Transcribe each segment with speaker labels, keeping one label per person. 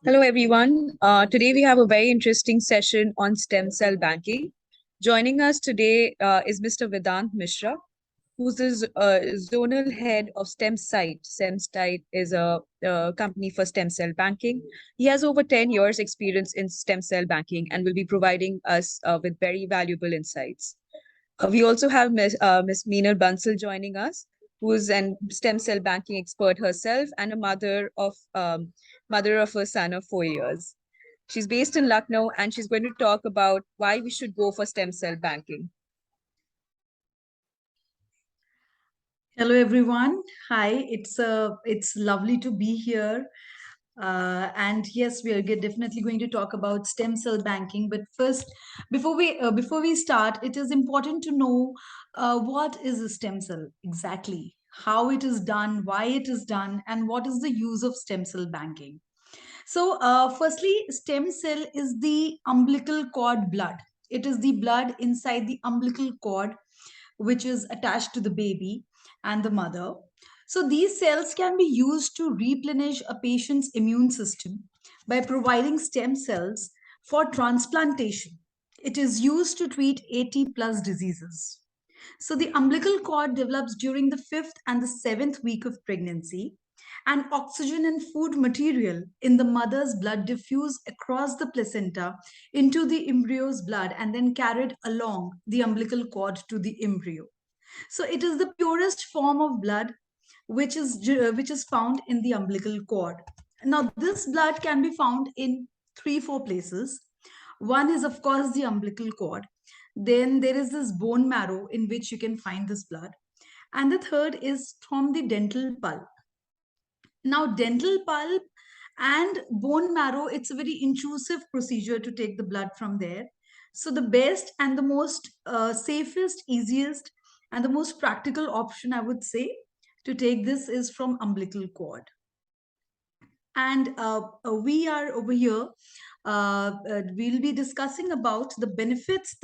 Speaker 1: Hello, everyone. Today we have a very interesting session on stem cell banking. Joining us today is Mr. Vedant Mishra, who's the zonal head of Stemcyte. Stemcyte is a company for stem cell banking. He has over 10 years experience in stem cell banking and will be providing us with very valuable insights. We also have Ms. Meenal Bansal joining us, who is an stem cell banking expert herself and a mother of a son of 4 years. She's based in Lucknow, and she's going to talk about why we should go for stem cell banking.
Speaker 2: Hello everyone. Hi, it's lovely to be here. And yes, we are definitely going to talk about stem cell banking. But first, before we start, it is important to know what is a stem cell exactly, how it is done, why it is done, and what is the use of stem cell banking. So, firstly, stem cell is the umbilical cord blood. It is the blood inside the umbilical cord, which is attached to the baby and the mother. So, these cells can be used to replenish a patient's immune system by providing stem cells for transplantation. It is used to treat 80 plus diseases. So, the umbilical cord develops during the fifth and the seventh week of pregnancy, and oxygen and food material in the mother's blood diffuse across the placenta into the embryo's blood and then carried along the umbilical cord to the embryo. So it is the purest form of blood which is found in the umbilical cord. Now this blood can be found in 3-4 places. One is of course the umbilical cord. Then there is this bone marrow in which you can find this blood. And the third is from the dental pulp. Now, dental pulp and bone marrow, it's a very intrusive procedure to take the blood from there. So, the best and the most safest, easiest, and the most practical option, I would say, to take this is from umbilical cord. And we are over here. We'll be discussing about the benefits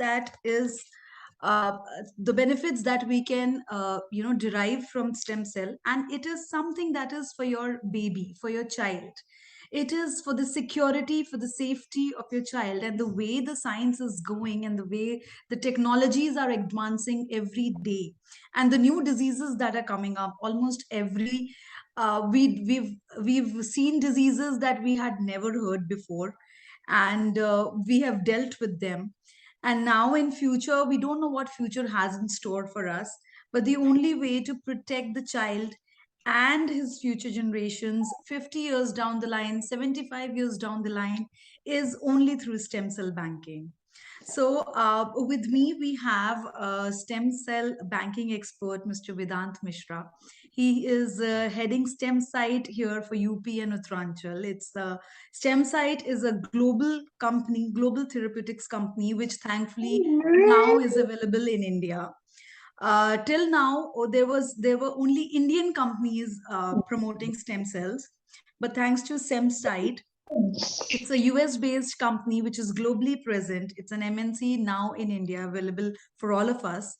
Speaker 2: uh, that we can derive from stem cell, and it is something that is for your baby, for your child. It is for the security, for the safety of your child, and the way the science is going and the way the technologies are advancing every day, and the new diseases that are coming up almost every we've seen diseases that we had never heard before, and we have dealt with them. And now in future, we don't know what future has in store for us, but the only way to protect the child and his future generations 50 years down the line, 75 years down the line, is only through stem cell banking. So, with me, we have a stem cell banking expert, Mr. Vedant Mishra. He is heading Stemcyte here for UP and Uttaranchal. Stemcyte is a global company, global therapeutics company, which thankfully now is available in India. Till now, there were only Indian companies promoting stem cells, but thanks to Stemcyte, it's a US based company which is globally present. It's an MNC now in India, available for all of us.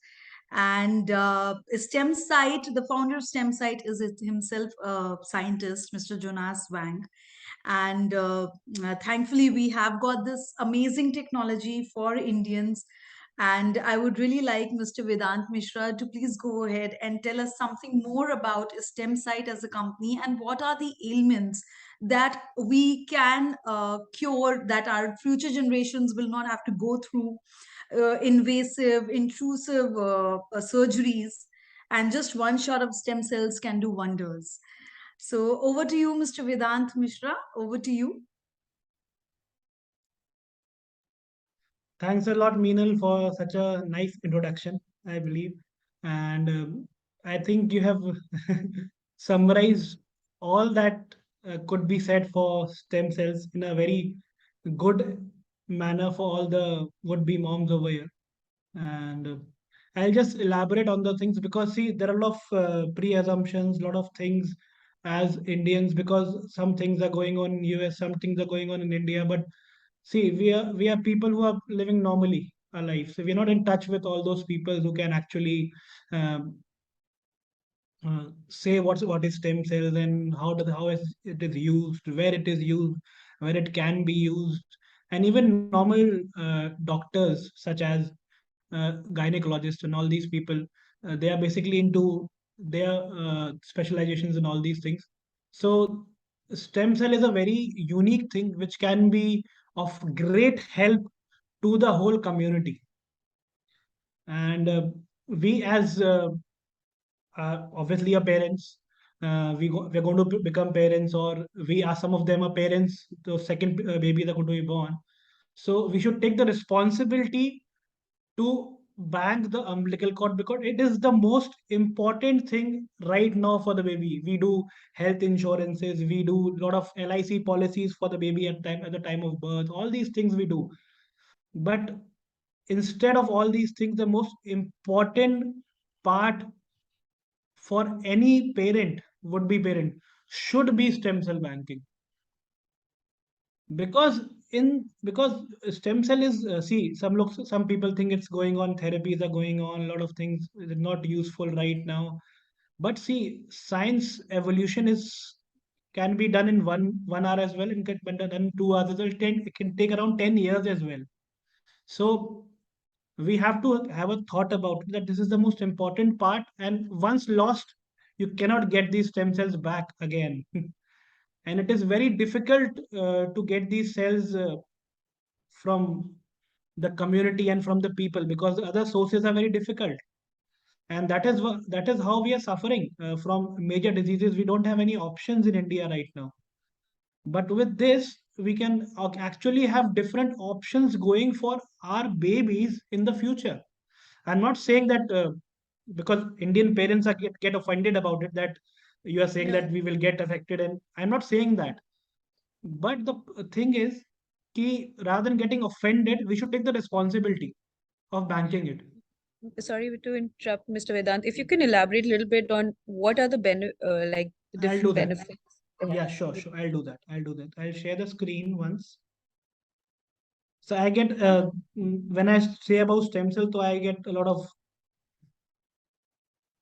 Speaker 2: And Stemcyte, the founder of Stemcyte, is himself a scientist, Mr. Jonas Wang. And thankfully, we have got this amazing technology for Indians. And I would really like Mr. Vedant Mishra to please go ahead and tell us something more about Stemcyte as a company, and what are the ailments that we can cure, that our future generations will not have to go through invasive, intrusive surgeries, and just one shot of stem cells can do wonders. So over to you, Mr. Vedant Mishra. Over to you.
Speaker 3: Thanks a lot, Meenal, for such a nice introduction, I believe. And I think you have summarized all that could be said for stem cells in a very good manner for all the would-be moms over here. And I'll just elaborate on the things because, see, there are a lot of pre-assumptions, a lot of things as Indians, because some things are going on in US, some things are going on in India, but see, we are people who are living normally our life. So we're not in touch with all those people who can actually um, say what is stem cells and how is it is used, where it is used, where it can be used, and even normal doctors such as gynecologists and all these people, they are basically into their specializations and all these things. So stem cell is a very unique thing which can be of great help to the whole community. And we as obviously are parents. We're going to become parents, or we are, some of them are parents. The second baby they're going to be born. So we should take the responsibility to bank the umbilical cord, because it is the most important thing right now for the baby. We do health insurances, we do a lot of LIC policies for the baby at the time of birth. All these things we do, but instead of all these things, the most important part for any parent should be stem cell banking. Because stem cell is, see, some people think it's going on, therapies are going on, a lot of things is not useful right now. But see, science evolution is can be done in one hour as well, and can be done in 2 hours as well. It can take around 10 years as well. So we have to have a thought about it, that this is the most important part, and once lost, you cannot get these stem cells back again. And it is very difficult to get these cells from the community and from the people, because the other sources are very difficult. And that is how we are suffering from major diseases. We don't have any options in India right now. But with this, we can actually have different options going for our babies in the future. I'm not saying that because Indian parents get offended about it, that you are saying
Speaker 1: No.
Speaker 3: that we will get affected, and I'm not saying that. But the thing is, rather than getting offended, we should take the responsibility of banking it.
Speaker 1: Sorry to interrupt, Mr. Vedant. If you can elaborate a little bit on what are the like the
Speaker 3: I'll do
Speaker 1: different
Speaker 3: that.
Speaker 1: benefits.
Speaker 3: Yeah, sure, sure. I'll do that. I'll share the screen once. So I get when I say about stem cell, so I get a lot of.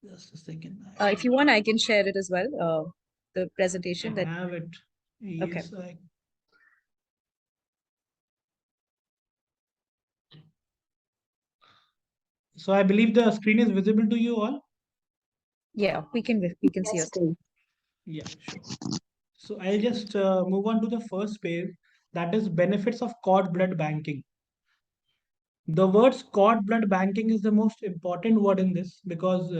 Speaker 3: Just a second.
Speaker 1: If you want, I can share it as well. The
Speaker 3: I
Speaker 1: presentation that.
Speaker 3: have it.
Speaker 1: Okay.
Speaker 3: Yes, so I believe the screen is visible to you all.
Speaker 1: Yeah, we can see your screen.
Speaker 3: Yeah, sure. So I'll just move on to the first page, that is benefits of cord blood banking. The words cord blood banking is the most important word in this, because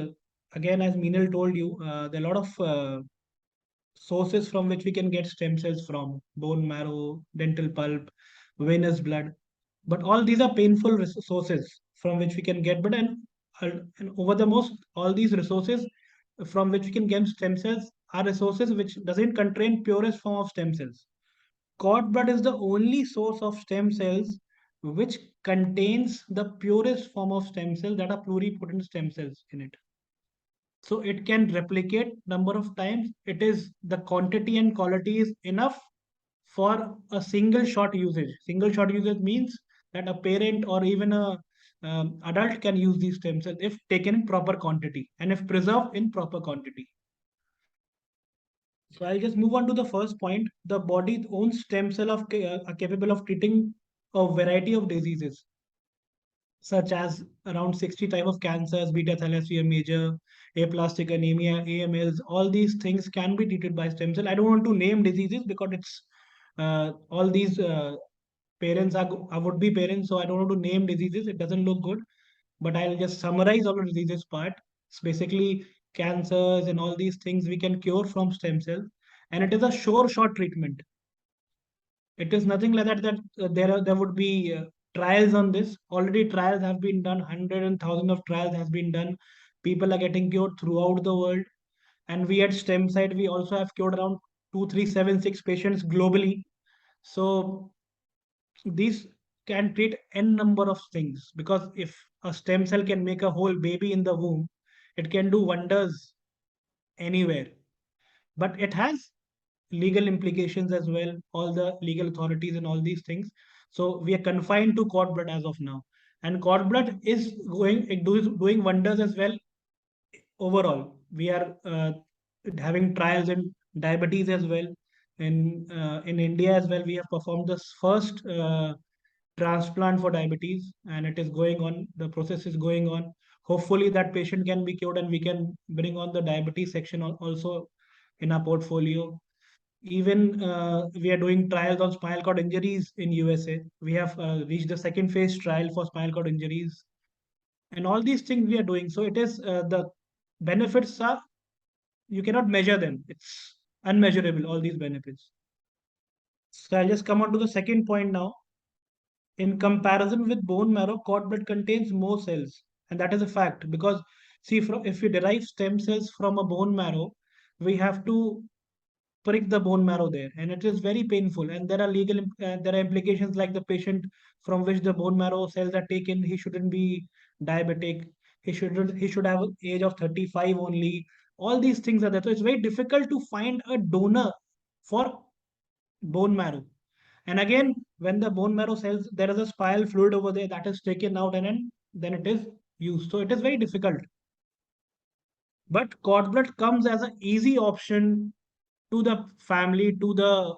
Speaker 3: again, as Meenal told you, there are a lot of sources from which we can get stem cells from: bone marrow, dental pulp, venous blood. But all these are painful sources from which we can get. But and over the most, all these resources from which we can get stem cells are resources which doesn't contain purest form of stem cells. Cord blood is the only source of stem cells which contains the purest form of stem cell, that are pluripotent stem cells in it. So it can replicate number of times. It is the quantity and quality is enough for a single shot usage. Single shot usage means that a parent or even a adult can use these stem cells if taken in proper quantity and if preserved in proper quantity. So I'll just move on to the first point. The body's own stem cell are capable of treating a variety of diseases, such as around 60 type of cancers, beta thalassemia major, aplastic anemia, AMLs. All these things can be treated by stem cell. I don't want to name diseases because it's all these parents are would be parents, so I don't want to name diseases. It doesn't look good, but I'll just summarize all the diseases part. It's basically cancers and all these things we can cure from stem cells, and it is a sure shot treatment. It is nothing like that, there would be trials on this. Already trials have been done, hundred and thousand of trials has been done. People are getting cured throughout the world, and we at Stemcyte we also have cured around 2376 patients globally. So these can treat n number of things, because if a stem cell can make a whole baby in the womb, it can do wonders anywhere. But it has legal implications as well, all the legal authorities and all these things. So we are confined to cord blood as of now, and cord blood is doing wonders as well overall. we are having trials in diabetes as well. In India as well, we have performed this first transplant for diabetes, and it is going on. The process is going on. Hopefully, that patient can be cured, and we can bring on the diabetes section also in our portfolio. Even we are doing trials on spinal cord injuries in USA. We have reached the second phase trial for spinal cord injuries, and all these things we are doing. So it is the benefits are, you cannot measure them. It's unmeasurable, all these benefits. So I'll just come on to the second point now. In comparison with bone marrow, cord blood contains more cells, and that is a fact because see, if we derive stem cells from a bone marrow, we have to prick the bone marrow there, and it is very painful. And there are there are implications like the patient from which the bone marrow cells are taken, he shouldn't be diabetic. He should have an age of 35 only. All these things are there. So it's very difficult to find a donor for bone marrow. And again, when the bone marrow cells, there is a spiral fluid over there that is taken out, and then it is used. So it is very difficult. But cord blood comes as an easy option to the family, to the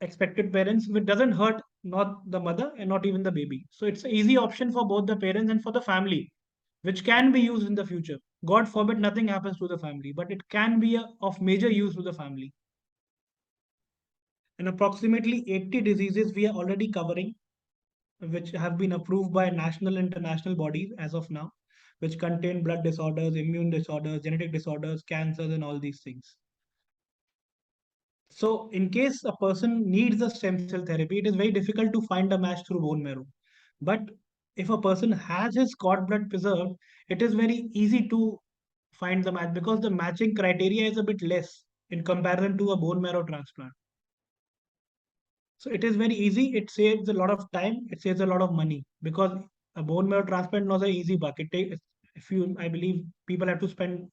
Speaker 3: expected parents, which doesn't hurt not the mother and not even the baby. So it's an easy option for both the parents and for the family, which can be used in the future. God forbid nothing happens to the family, but it can be of major use to the family. And approximately 80 diseases we are already covering, which have been approved by national and international bodies as of now, which contain blood disorders, immune disorders, genetic disorders, cancers, and all these things. So, in case a person needs a stem cell therapy, it is very difficult to find a match through bone marrow. But if a person has his cord blood preserved, it is very easy to find the match because the matching criteria is a bit less in comparison to a bone marrow transplant. So it is very easy. It saves a lot of time. It saves a lot of money because a bone marrow transplant not an easy buck. It takes, if you, I believe people have to spend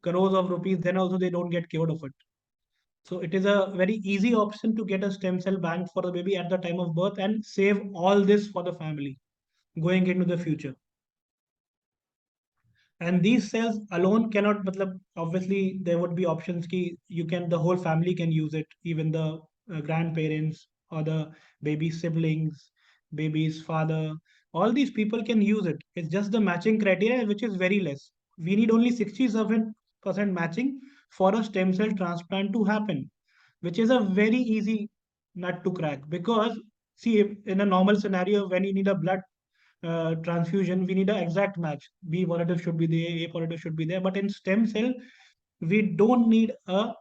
Speaker 3: crores of rupees, then also they don't get cured of it. So it is a very easy option to get a stem cell bank for the baby at the time of birth and save all this for the family going into the future. And these cells alone cannot, matlab, obviously there would be options ki you can, the whole family can use it, even the grandparents or the baby's siblings, baby's father, all these people can use it. It's just the matching criteria, which is very less. We need only 67% matching for a stem cell transplant to happen, which is a very easy nut to crack. Because see, in a normal scenario, when you need a blood transfusion, we need an exact match. B positive should be there, A positive should be there. But in stem cell, we don't need a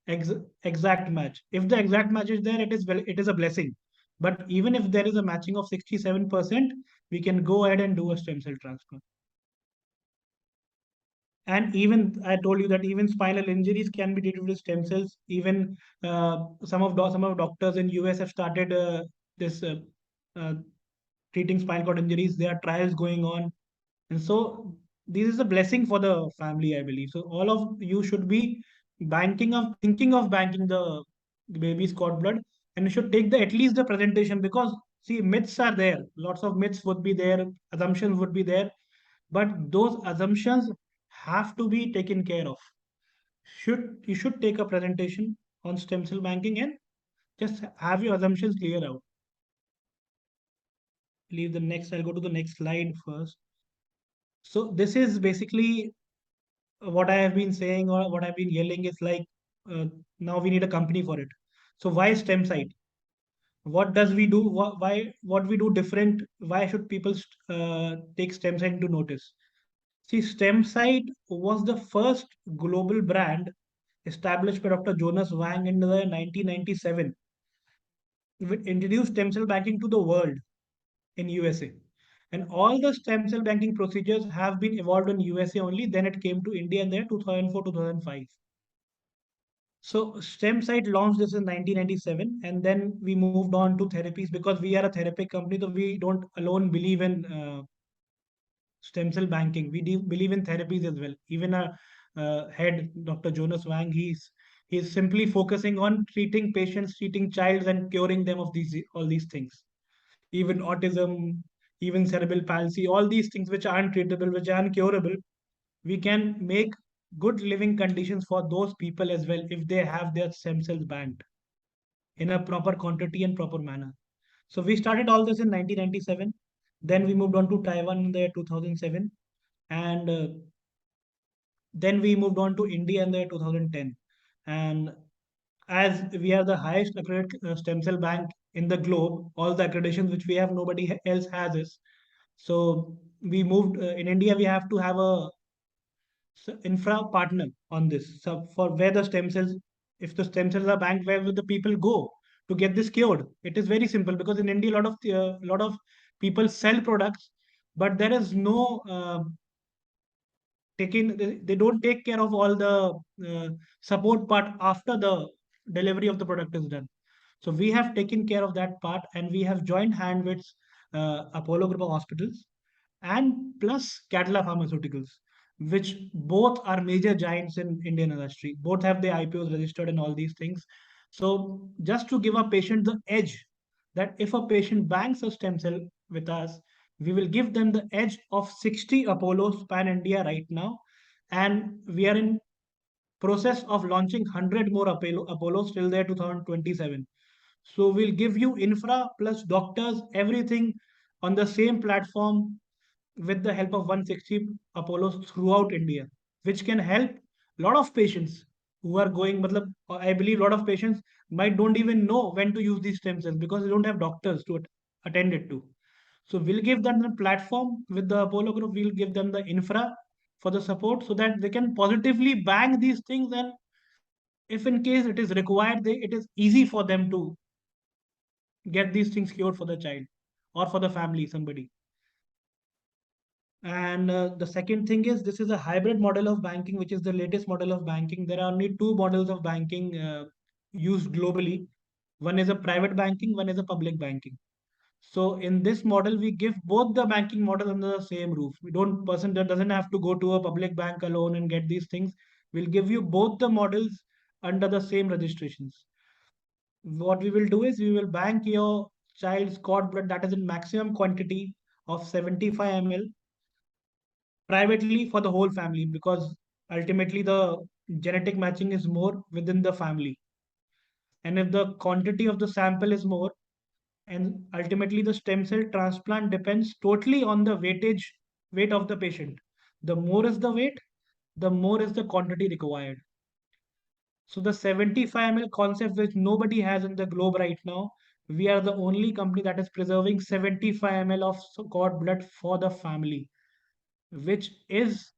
Speaker 3: ex exact match. If the exact match is there, it is a blessing. But even if there is a matching of 67%, we can go ahead and do a stem cell transplant. And even I told you that even spinal injuries can be treated with stem cells. Even some of doctors in US have started this uh, treating spinal cord injuries. There are trials going on, and so this is a blessing for the family, I believe. So all of you should be thinking of banking the baby's cord blood, and you should take the at least the presentation because see myths are there. Lots of myths would be there, assumptions would be there, but those assumptions have to be taken care of. You should take a presentation on stem cell banking and just have your assumptions clear out. Leave the next. I'll go to the next slide first. So this is basically what I have been saying or what I've been yelling is like now we need a company for it. So why Stemcyte? What does we do? What we do different? Why should people take Stemcyte into notice? See, Stemcyte was the first global brand established by Dr. Jonas Wang in the 1997. It introduced stem cell banking to the world in USA. And all the stem cell banking procedures have been evolved in USA only. Then it came to India in there 2004, 2005. So Stemcyte launched this in 1997, and then we moved on to therapies because we are a therapeutic company, so we don't alone believe in stem cell banking. We believe in therapies as well. Even our head, Dr. Jonas Wang, he's simply focusing on treating patients, treating childs, and curing them of these all these things. Even autism, even cerebral palsy, all these things which aren't treatable, which aren't curable, we can make good living conditions for those people as well if they have their stem cells banked in a proper quantity and proper manner. So we started all this in 1997. Then we moved on to Taiwan in the year 2007, and then we moved on to India in the year 2010. And as we are the highest accredited stem cell bank in the globe, all the accreditations which we have, nobody else has this. So we moved in India. We have to have a infra partner on this. So for where the stem cells, if the stem cells are banked, where will the people go to get this cured? It is very simple because in India, a lot of people sell products, but there is no taking. They don't take care of all the support part after the delivery of the product is done. So we have taken care of that part, and we have joined hand with Apollo Group of Hospitals and plus Catala Pharmaceuticals, which both are major giants in Indian industry. Both have their IPOs registered and all these things. So just to give a patient the edge that if a patient banks a stem cell with us, we will give them the edge of 60 Apollos pan India right now, and we are in process of launching 100 more Apollos till there 2027. So we'll give you infra plus doctors, everything on the same platform with the help of 160 Apollos throughout India, which can help a lot of patients who are going. Matlab, I believe a lot of patients might don't even know when to use these stem cells because they don't have doctors to attend it to. So we'll give them the platform with the Apollo group. We'll give them the infra for the support so that they can positively bank these things, and if in case it is required, it is easy for them to get these things cured for the child or for the family, somebody. And the second thing is this is a hybrid model of banking, which is the latest model of banking. There are only two models of banking used globally. One is a private banking, one is a public banking. So in this model, we give both the banking model under the same roof. We don't person that doesn't have to go to a public bank alone and get these things. We'll give you both the models under the same registrations. What we will do is we will bank your child's cord blood that is in maximum quantity of 75 ml privately for the whole family, because ultimately the genetic matching is more within the family. And if the quantity of the sample is more, and ultimately the stem cell transplant depends totally on the weight of the patient. The more is the weight, the more is the quantity required. So the 75 ml concept, which nobody has in the globe right now, we are the only company that is preserving 75 ml of cord blood for the family, which is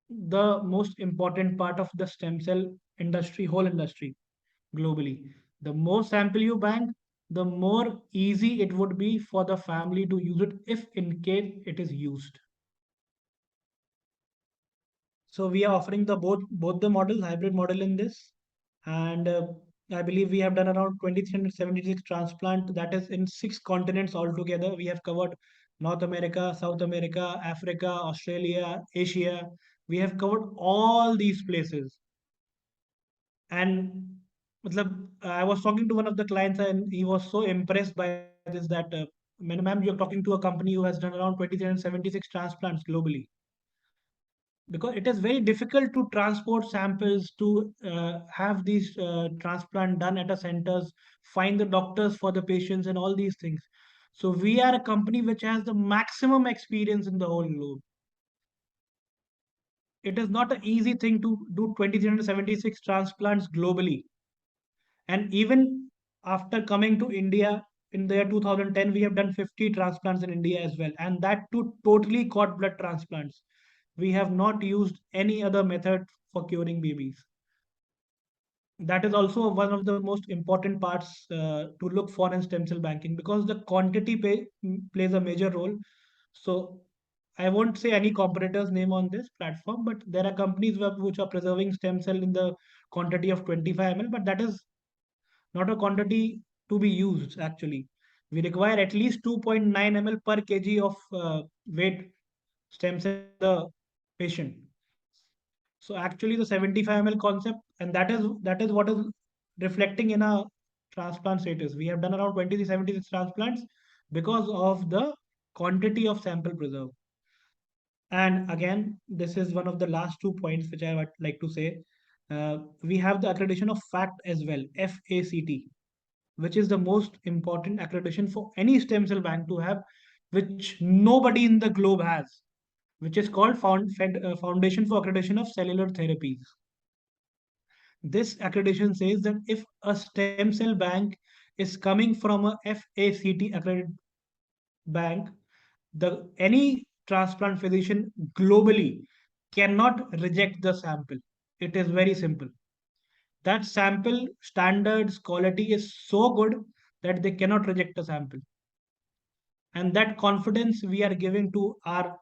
Speaker 3: the most important part of the stem cell industry, whole industry globally. The more sample you bank, the more easy it would be for the family to use it if in case it is used. So we are offering the both the models, hybrid model in this, and I believe we have done around 2,376 transplant. That is in 6 continents altogether. We have covered North America, South America, Africa, Australia, Asia. We have covered all these places. And I was talking to one of the clients, and he was so impressed by this that, ma'am, you're talking to a company who has done around 2,376 transplants globally, because it is very difficult to transport samples to have these transplant done at a centers, find the doctors for the patients and all these things. So we are a company which has the maximum experience in the whole globe. It is not an easy thing to do 2,376 transplants globally. And even after coming to India in the year 2010, we have done 50 transplants in India as well, and that too totally cord blood transplants. We have not used any other method for curing babies. That is also one of the most important parts to look for in stem cell banking, because the quantity plays a major role. So I won't say any competitor's name on this platform, but there are companies which are preserving stem cell in the quantity of 25 ml, but that is not a quantity to be used actually. We require at least 2.9 ml per kg of weight stem cell in the patient. So actually the 75 ml concept, and that is what is reflecting in our transplant status. We have done around 2076 transplants because of the quantity of sample preserved. And again, this is one of the last 2 points which I would like to say. We have the accreditation of FACT as well, FACT, which is the most important accreditation for any stem cell bank to have, which nobody in the globe has, which is called Foundation for Accreditation of Cellular Therapies. This accreditation says that if a stem cell bank is coming from a FACT accredited bank, the any transplant physician globally cannot reject the sample. It is very simple. That sample standards quality is so good that they cannot reject a sample. And that confidence we are giving to our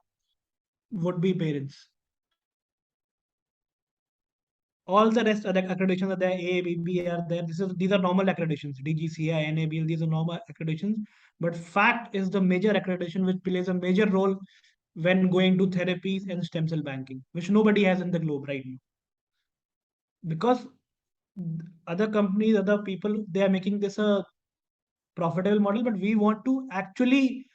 Speaker 3: would be parents. All the rest other accreditations are there, A, B, B are there. These are normal accreditations, DGCI, NABL, these are normal accreditations. But FACT is the major accreditation which plays a major role when going to therapies and stem cell banking, which nobody has in the globe right now. Because other companies, other people, they are making this a profitable model, but we want to actually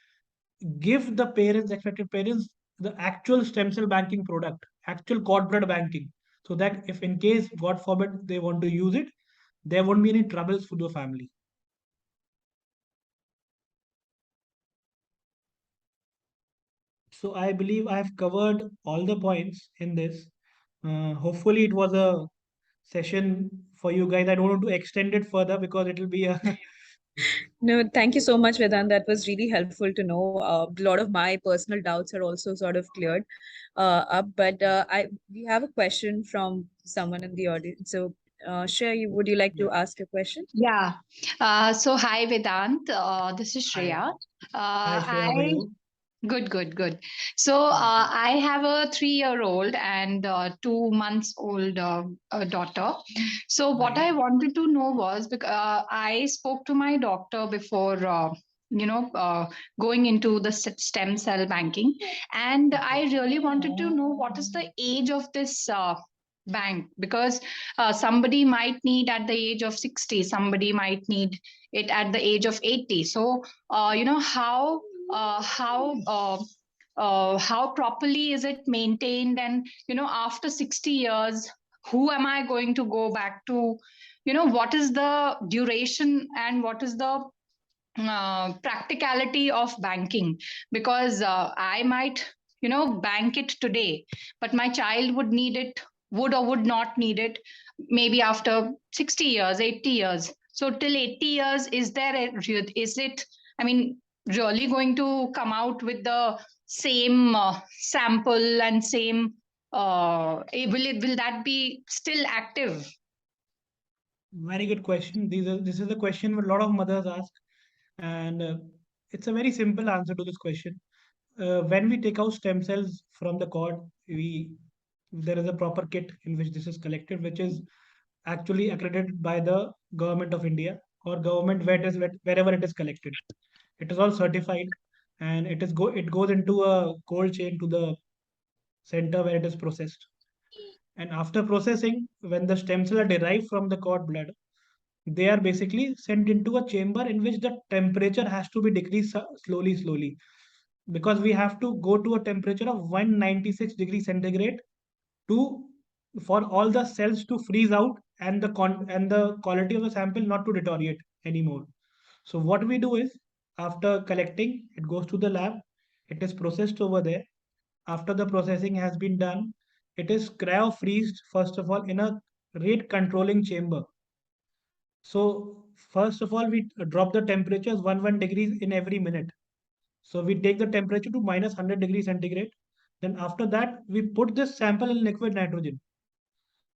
Speaker 3: give the parents, expected parents, the actual stem cell banking product, actual cord blood banking, so that if in case, God forbid, they want to use it, there won't be any troubles for the family. So I believe I have covered all the points in this. Hopefully, it was a session for you guys. I don't want to extend it further because it will be a
Speaker 1: No, thank you so much, Vedant. That was really helpful to know. A lot of my personal doubts are also sort of cleared up. But I we have a question from someone in the audience. So, Shreya, would you like
Speaker 3: yeah.
Speaker 1: to ask a question?
Speaker 4: Yeah. So hi Vedant. This is
Speaker 3: Hi,
Speaker 4: Shreya.
Speaker 3: hi, Shreya, how are
Speaker 4: I
Speaker 3: you?
Speaker 4: Good, good, good. So
Speaker 3: Thank you.
Speaker 4: I have a 3-year-old and 2 months old daughter. So what
Speaker 3: Nice.
Speaker 4: I wanted to know was because I spoke to my doctor before. You know, going into the stem cell banking, and I
Speaker 3: Okay.
Speaker 4: really wanted to know what is the age of this bank, because somebody might need at the age of 60, somebody might need it at the age of 80. So you know uh, how uh, how properly is it maintained, and you know after 60 years who am I going to go back to, you know what is the duration and what is the practicality of banking, because I might, you know, bank it today, but my child would need it, would or would not need it maybe after 60 years, 80 years. So till 80 years, is there a is it, I mean, really going to come out with the same sample and same will that be still active?
Speaker 3: Very good question. This is a question a lot of mothers ask, and it's a very simple answer to this question. When we take out stem cells from the cord, we there is a proper kit in which this is collected, which is actually accredited by the government of India or government wherever it is collected. It is all certified, and it goes into a cold chain to the center where it is processed. And after processing, when the stem cells are derived from the cord blood, they are basically sent into a chamber in which the temperature has to be decreased slowly, because we have to go to a temperature of 196 degrees centigrade to for all the cells to freeze out and the quality of the sample not to deteriorate anymore. So what we do is, after collecting, it goes to the lab, it is processed over there. After the processing has been done, it is cryo freezed first of all in a rate controlling chamber. So first of all, we drop the temperatures 1 degrees in every minute. So we take the temperature to minus 100 degrees centigrade. Then after that, we put this sample in liquid nitrogen.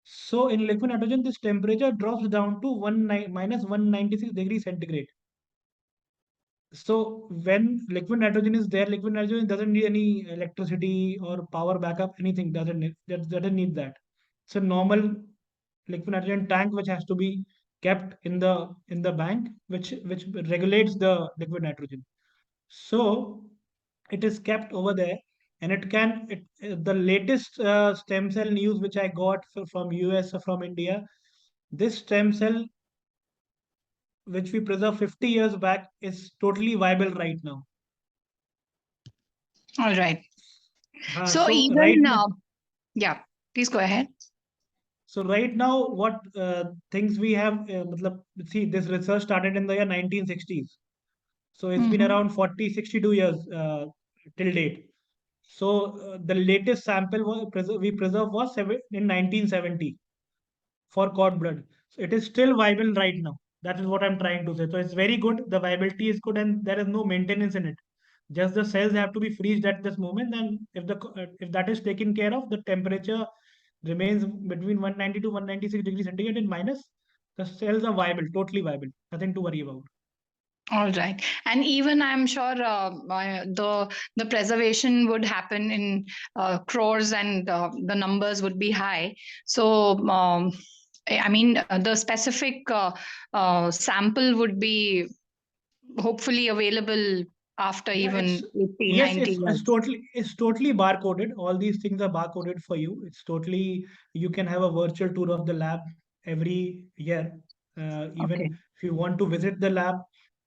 Speaker 3: So in liquid nitrogen, this temperature drops down to minus 196 degrees centigrade. So when liquid nitrogen is there, liquid nitrogen doesn't need any electricity or power backup, anything doesn't need that. It's a normal liquid nitrogen tank which has to be kept in the bank, which regulates the liquid nitrogen. So it is kept over there, and the latest stem cell news which I got from US or from India, this stem cell which we preserved 50 years back is totally viable right now.
Speaker 4: All right. So
Speaker 3: So
Speaker 4: even
Speaker 3: right now,
Speaker 4: yeah, please go ahead.
Speaker 3: so right now, what things we have, matlab, see, this research started in the year 1960s. So it's been
Speaker 4: Mm-hmm.
Speaker 3: around 40, 62 years till date. So the latest sample we preserved was in 1970 for cord blood. So it is still viable right now. That is what I'm trying to say. So it's very good. The viability is good, and there is no maintenance in it. Just the cells have to be freezed at this moment, and if that is taken care of, the temperature remains between 190 to 196 degrees centigrade in minus. The cells are viable, totally viable. Nothing to worry about.
Speaker 4: All right, and even I'm sure the preservation would happen in crores, and the numbers would be high. So I mean, the specific sample would be hopefully available after
Speaker 3: Yeah, it's
Speaker 4: even 80,
Speaker 3: yes,
Speaker 4: 90
Speaker 3: it's
Speaker 4: years.
Speaker 3: totally barcoded. All these things are barcoded for you. It's totally, you can have a virtual tour of the lab every year. Even
Speaker 4: Okay.
Speaker 3: if you want to visit the lab,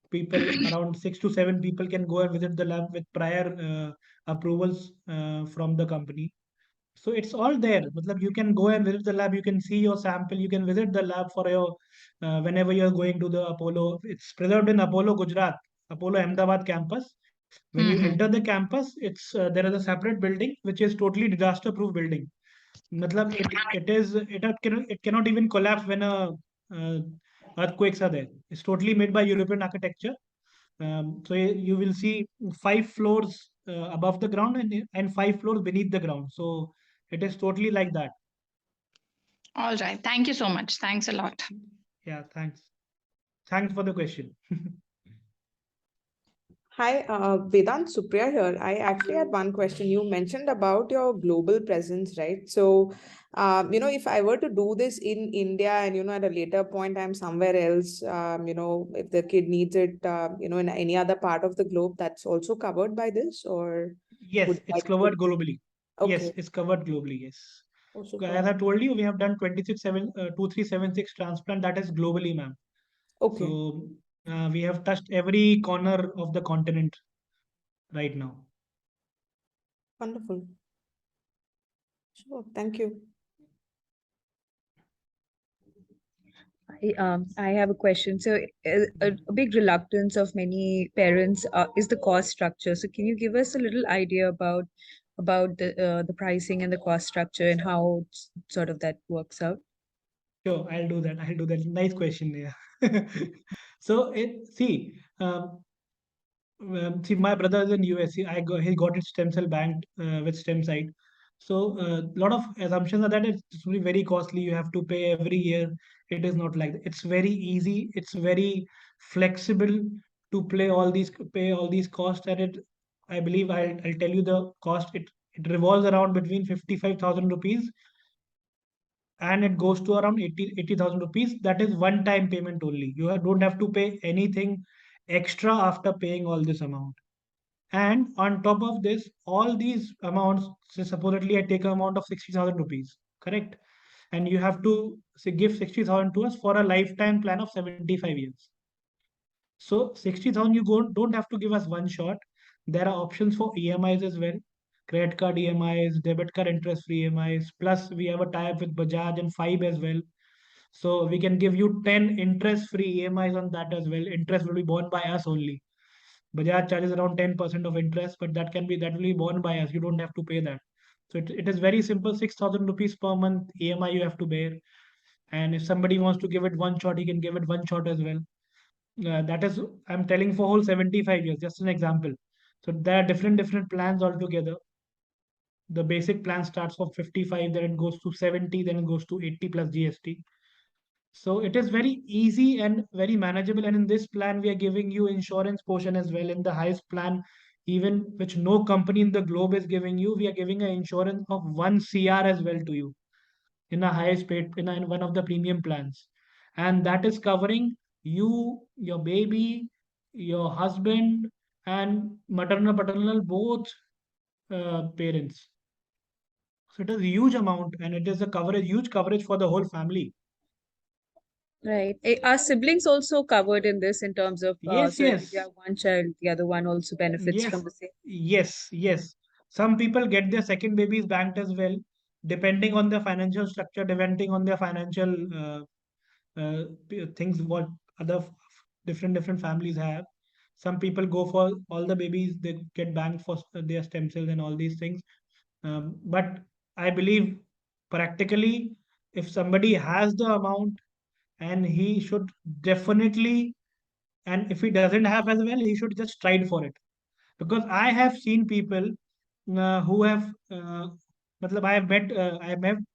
Speaker 3: people around 6 to 7 people can go and visit the lab with prior approvals from the company. So it's all there. Matlab, you can go and visit the lab. You can see your sample. You can visit the lab for your whenever you're going to the Apollo. It's preserved in Apollo, Gujarat, Apollo Ahmedabad campus. When you
Speaker 4: Mm-hmm.
Speaker 3: enter the campus, it's there is a separate building which is totally disaster-proof building. Matlab, it cannot even collapse when uh, earthquakes are there. It's totally made by European architecture. So you will see 5 floors above the ground and 5 floors beneath the ground. So it is totally like that.
Speaker 4: All right. Thank you so much. Thanks a lot.
Speaker 3: Yeah, thanks. Thanks for the question.
Speaker 5: Hi, Vedant Supriya here. I actually had one question. You mentioned about your global presence, right? So, if I were to do this in India and, at a later point, I'm somewhere else, if the kid needs it, in any other part of the globe, that's also covered by this, or
Speaker 3: Yes,
Speaker 5: would
Speaker 3: it's
Speaker 5: I need
Speaker 3: covered
Speaker 5: to?
Speaker 3: globally. Yes,
Speaker 5: Okay.
Speaker 3: it's covered globally. Yes.
Speaker 5: Oh,
Speaker 3: As
Speaker 5: super.
Speaker 3: I told you, we have done 2376 transplant. That is globally, ma'am.
Speaker 5: Okay.
Speaker 3: So we have touched every corner of the continent right now.
Speaker 5: Wonderful. Sure. Thank you.
Speaker 1: I have a question. So, a big reluctance of many parents is the cost structure. So, can you give us a little idea about the pricing and the cost structure and how sort of that works out?
Speaker 3: Sure, I'll do that. I'll do that. Nice question. Yeah. So see, my brother is in USC. He got his stem cell banked with Stemcyte. So a lot of assumptions are that it's really very costly. You have to pay every year. It is not like that. It's very easy. It's very flexible to pay all these costs. And I believe I'll tell you the cost. It revolves around between 55,000 rupees and it goes to around 80,000 rupees. That is one time payment only. Don't have to pay anything extra after paying all this amount. And on top of this, all these amounts, say supposedly I take an amount of 60,000 rupees, correct? And you have to say, give 60,000 to us for a lifetime plan of 75 years. So 60,000 don't have to give us one shot. There are options for EMIs as well. Credit card EMIs, debit card interest-free EMIs. Plus, we have a tie-up with Bajaj and Fibe as well. So we can give you 10 interest-free EMIs on that as well. Interest will be borne by us only. Bajaj charges around 10% of interest, but that will be borne by us. You don't have to pay that. So it is very simple. 6,000 rupees per month EMI you have to bear. And if somebody wants to give it one shot, he can give it one shot as well. That is, I'm telling for whole 75 years, just an example. So there are different plans altogether. The basic plan starts from 55, then it goes to 70, then it goes to 80 plus GST. So it is very easy and very manageable. And in this plan, we are giving you insurance portion as well. In the highest plan, even which no company in the globe is giving you, we are giving an insurance of 1 CR as well to you in a highest paid in one of the premium plans, and that is covering you, your baby, your husband, and maternal paternal both parents. So it is a huge amount, and it is a huge coverage for the whole family.
Speaker 1: Right. Are siblings also covered in this in terms of
Speaker 3: Yes,
Speaker 1: so if you
Speaker 3: yes,
Speaker 1: have one child, the other one also benefits from
Speaker 3: yes,
Speaker 1: the same?
Speaker 3: yes. Some people get their second babies banked as well, depending on their financial structure, depending on their financial things what other different families have. Some people go for all the babies, they get banked for their stem cells and all these things. But I believe practically, if somebody has the amount, and he should definitely, and if he doesn't have as well, he should just strive for it. Because I have seen people who have matlab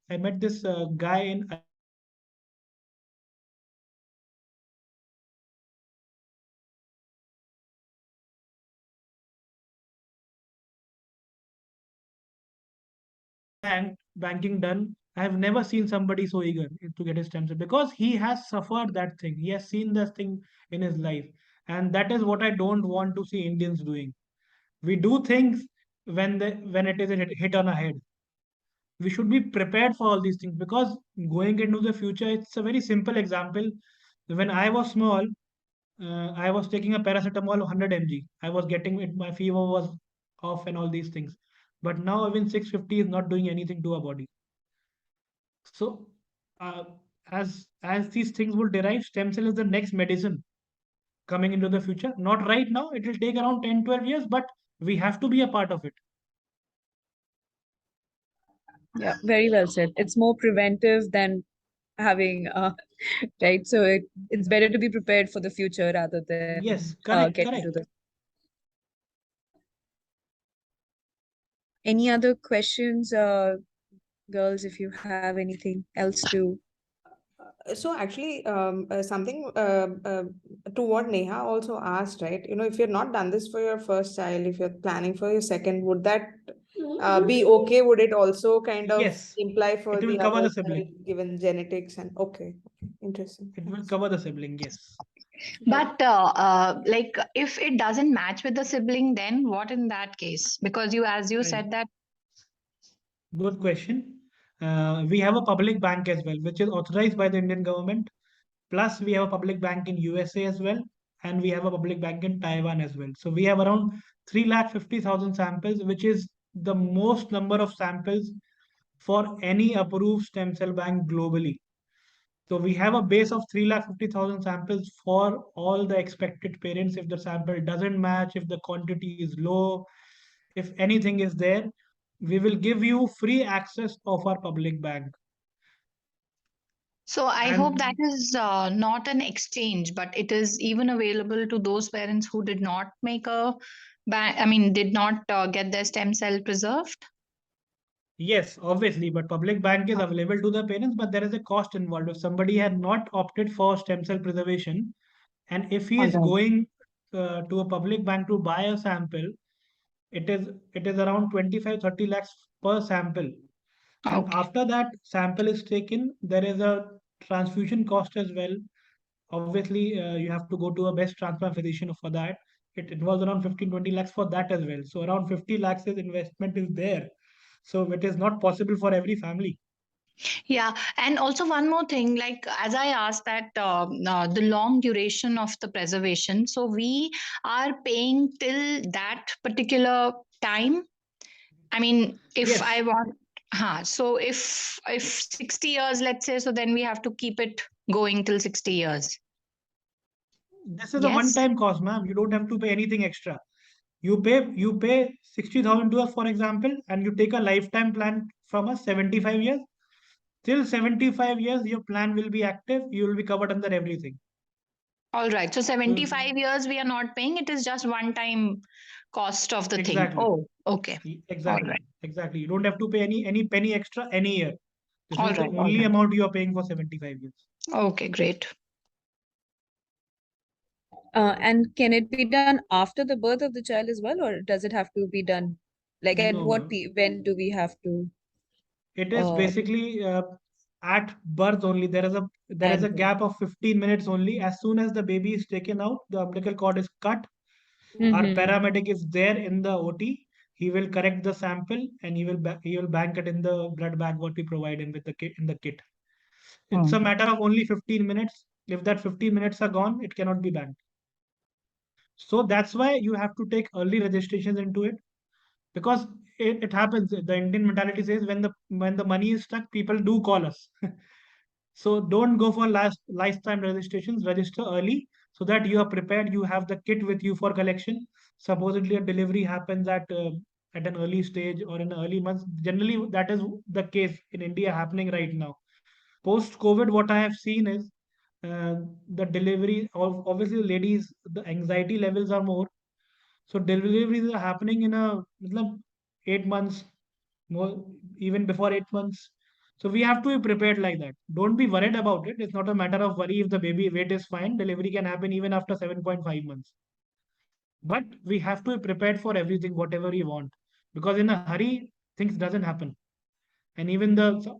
Speaker 3: I met this guy in Alliance Bank. Banking done. I have never seen somebody so eager to get his stem cell because he has suffered that thing. He has seen this thing in his life, and that is what I don't want to see Indians doing. We do things when it is a hit on a head. We should be prepared for all these things because going into the future, it's a very simple example. When I was small, I was taking a paracetamol 100 mg. I was getting it, my fever was off and all these things. But now even 650 is not doing anything to our body. So, uh, as these things will derive, stem cell is the next medicine coming into the future. Not right now, it will take around 10, 12 years, but we have to be a part of it.
Speaker 1: Yeah, very well said. It's more preventive than having right. So it's better to be prepared for the future rather than
Speaker 3: Yes,
Speaker 1: get
Speaker 3: correct,
Speaker 1: into
Speaker 3: correct.
Speaker 1: the. Any other questions, girls, if you have anything else to.
Speaker 5: So actually, something to what Neha also asked, right? If you're not done this for your first child, if you're planning for your second, would that be okay? Would it also kind of
Speaker 3: Yes,
Speaker 5: imply for
Speaker 3: it will
Speaker 5: the
Speaker 3: cover
Speaker 5: other
Speaker 3: the
Speaker 5: child,
Speaker 3: sibling.
Speaker 5: given genetics and okay, interesting.
Speaker 3: It will
Speaker 5: Nice.
Speaker 3: cover the sibling, yes.
Speaker 4: But like if it doesn't match with the sibling, then what in that case? Because you, as you
Speaker 3: I,
Speaker 4: said that.
Speaker 3: good question. We have a public bank as well, which is authorized by the Indian government. Plus, we have a public bank in USA as well, and we have a public bank in Taiwan as well. So we have around 350,000 samples, which is the most number of samples for any approved stem cell bank globally. So we have a base of 350,000 samples for all the expected parents. If the sample doesn't match, if the quantity is low, if anything is there, we will give you free access of our public bank.
Speaker 4: So I hope that
Speaker 3: And
Speaker 4: is not an exchange, but it is even available to those parents who did not make a I mean, did not get their stem cell preserved.
Speaker 3: yes, obviously, but public bank is available to the parents, but there is a cost involved. If somebody had not opted for stem cell preservation, and if he
Speaker 4: All
Speaker 3: is
Speaker 4: right.
Speaker 3: going to a public bank to buy a sample, it is around 25-30 lakhs per sample. And
Speaker 4: Okay.
Speaker 3: after that sample is taken, there is a transfusion cost as well. Obviously, you have to go to a best transplant physician for that. It involves around 15-20 lakhs for that as well. So around 50 lakhs is investment is there. So it is not possible for every family.
Speaker 4: Yeah, and also one more thing, like as I asked that the long duration of the preservation, so we are paying till that particular time. I mean, if I
Speaker 3: Yes,
Speaker 4: want, so if 60 years, let's say, so then we have to keep it going till 60 years.
Speaker 3: this is a
Speaker 4: Yes.
Speaker 3: one-time cost, ma'am. You don't have to pay anything extra. You pay 60,000 to us, for example, and you take a lifetime plan from us, 75 years. Till 75 years, your plan will be active. You will be covered under everything.
Speaker 4: All right. So
Speaker 3: So
Speaker 4: 75 years we are not paying. It is just one time cost of the thing.
Speaker 3: exactly,
Speaker 4: Oh, okay. All
Speaker 3: exactly,
Speaker 4: right.
Speaker 3: exactly. You don't have to pay any penny extra any year. This
Speaker 4: All
Speaker 3: is the
Speaker 4: right. All
Speaker 3: only
Speaker 4: right.
Speaker 3: amount you are paying for 75 years.
Speaker 4: Okay, great.
Speaker 1: And can it be done after the birth of the child as well, or does it have to be done like at
Speaker 3: No,
Speaker 1: what
Speaker 3: ma'am.
Speaker 1: when do we have to
Speaker 3: It is
Speaker 1: uh
Speaker 3: basically at birth only. There is a
Speaker 1: and
Speaker 3: gap of 15 minutes only. As soon as the baby is taken out, the umbilical cord is cut. Our
Speaker 1: mm-hmm.
Speaker 3: paramedic is there in the OT. He will correct the sample and he will bank it in the blood bag what we provide him with the kit in the kit. It's
Speaker 4: Hmm.
Speaker 3: a matter of only 15 minutes. If that 15 minutes are gone, it cannot be banked. So that's why you have to take early registrations into it. because it happens. The Indian mentality says when the money is stuck, people do call us. So don't go for lifetime registrations. Register early so that you are prepared. You have the kit with you for collection. Supposedly a delivery happens at an early stage or in early months. Generally, that is the case in India happening right now. Post COVID, what I have seen is uh, the delivery of obviously ladies, the anxiety levels are more. So deliveries are happening in a matlab, 8 months, more even before 8 months. So we have to be prepared like that. Don't be worried about it. It's not a matter of worry if the baby weight is fine. Delivery can happen even after 7.5 months. But we have to be prepared for everything, whatever we want. Because in a hurry, things doesn't happen. And even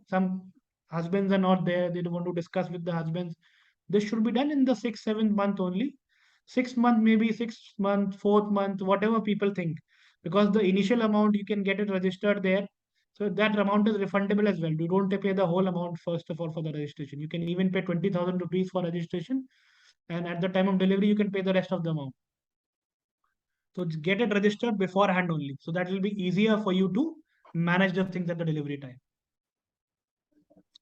Speaker 3: some husbands are not there. They don't want to discuss with the husbands. This should be done in the 6th, 7th month only. 6th month, maybe 6th month, 4th month, whatever people think. Because the initial amount you can get it registered there. So that amount is refundable as well. You don't pay the whole amount first of all for the registration. You can even pay 20,000 rupees for registration. And at the time of delivery, you can pay the rest of the amount. So get it registered beforehand only. So that will be easier for you to manage the things at the delivery time.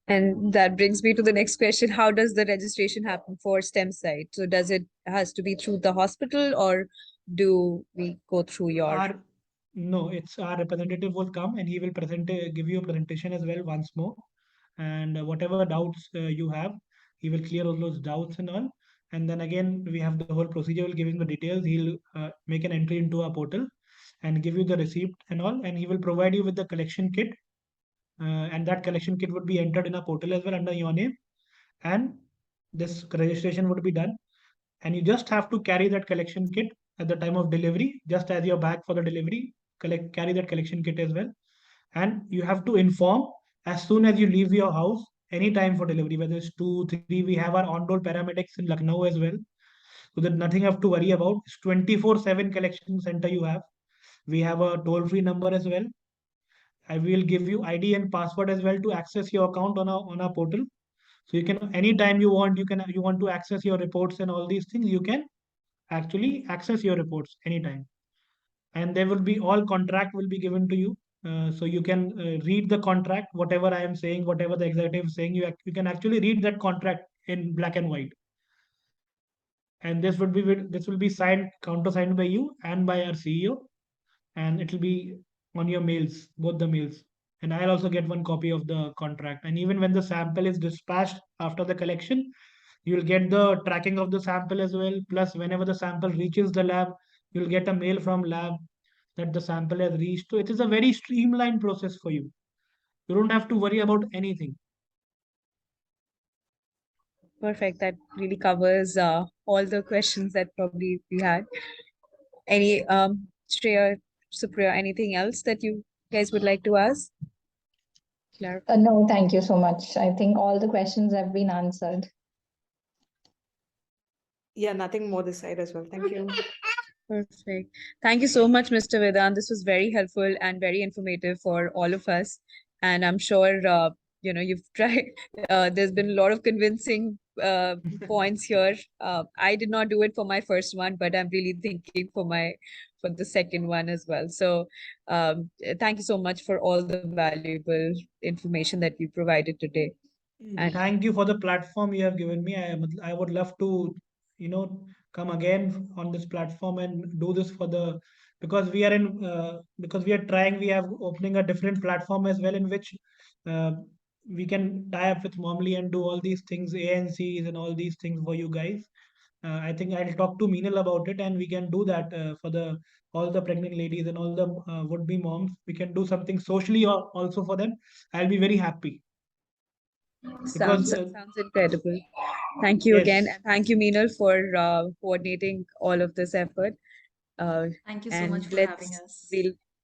Speaker 1: And that brings me to the next question. How does the registration happen for Stemcyte? So does it has to be through the hospital, or do we go through your
Speaker 3: Our No, it's our representative will come and he will give you a presentation as well once more, and whatever doubts you have, he will clear all those doubts and all. And then again, we have the whole procedure. Will give him the details. He'll make an entry into our portal and give you the receipt and all, and he will provide you with the collection kit. And that collection kit would be entered in a portal as well under your name, and this registration would be done. And you just have to carry that collection kit at the time of delivery, just as your bag for the delivery. Carry that collection kit as well, and you have to inform as soon as you leave your house, anytime for delivery, whether it's 2 3. We have our on-road paramedics in Lucknow as well, so that nothing have to worry about. It's 24/7 collection center you have. We have a toll-free number as well. I will give you ID and password as well to access your account on our portal. So you can anytime you want to access your reports and all these things, you can actually access your reports anytime. And there will be all contract will be given to you. So you can read the contract, whatever I am saying, whatever the executive is saying, you can actually read that contract in black and white. And this will be signed, countersigned by you and by our CEO, and it will be on your mails, both the mails. And I'll also get one copy of the contract. And even when the sample is dispatched after the collection, you will get the tracking of the sample as well. Plus, whenever the sample reaches the lab, you'll get a mail from lab that the sample has reached. So it is a very streamlined process for you. You don't have to worry about anything.
Speaker 1: Perfect? That really covers all the questions that probably we had. Any Shreya, Supriya, anything else that you guys would like to ask? Clarify.
Speaker 4: No, thank you so much. I think all the questions have been answered.
Speaker 5: Yeah, nothing more this side as well. Thank you.
Speaker 1: Perfect. Thank you so much, Mr. Vedant. This was very helpful and very informative for all of us. And I'm sure you've tried. There's been a lot of convincing points here. I did not do it for my first one, but I'm really thinking for the second one as well. So thank you so much for all the valuable information that you provided today. And
Speaker 3: Thank you for the platform you have given me. I would love to, come again on this platform and do this because because we are trying, we are opening a different platform as well in which uh, we can tie up with Momly and do all these things, ANCs and all these things for you guys. I think I'll talk to Meenal about it, and we can do that for the all the pregnant ladies and all the would-be moms. We can do something socially also for them. I'll be very happy because
Speaker 1: sounds incredible. Thank you again.
Speaker 3: yes,
Speaker 1: And thank you, Meenal, for coordinating all of this effort.
Speaker 2: Thank you so
Speaker 1: And
Speaker 2: much for having us.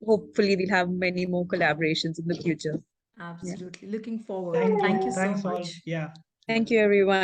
Speaker 1: hopefully we'll have many more collaborations in the future. Yeah.
Speaker 2: Absolutely. Looking forward. Thank you so
Speaker 3: thanks all.
Speaker 2: much.
Speaker 3: Yeah.
Speaker 1: Thank you, everyone.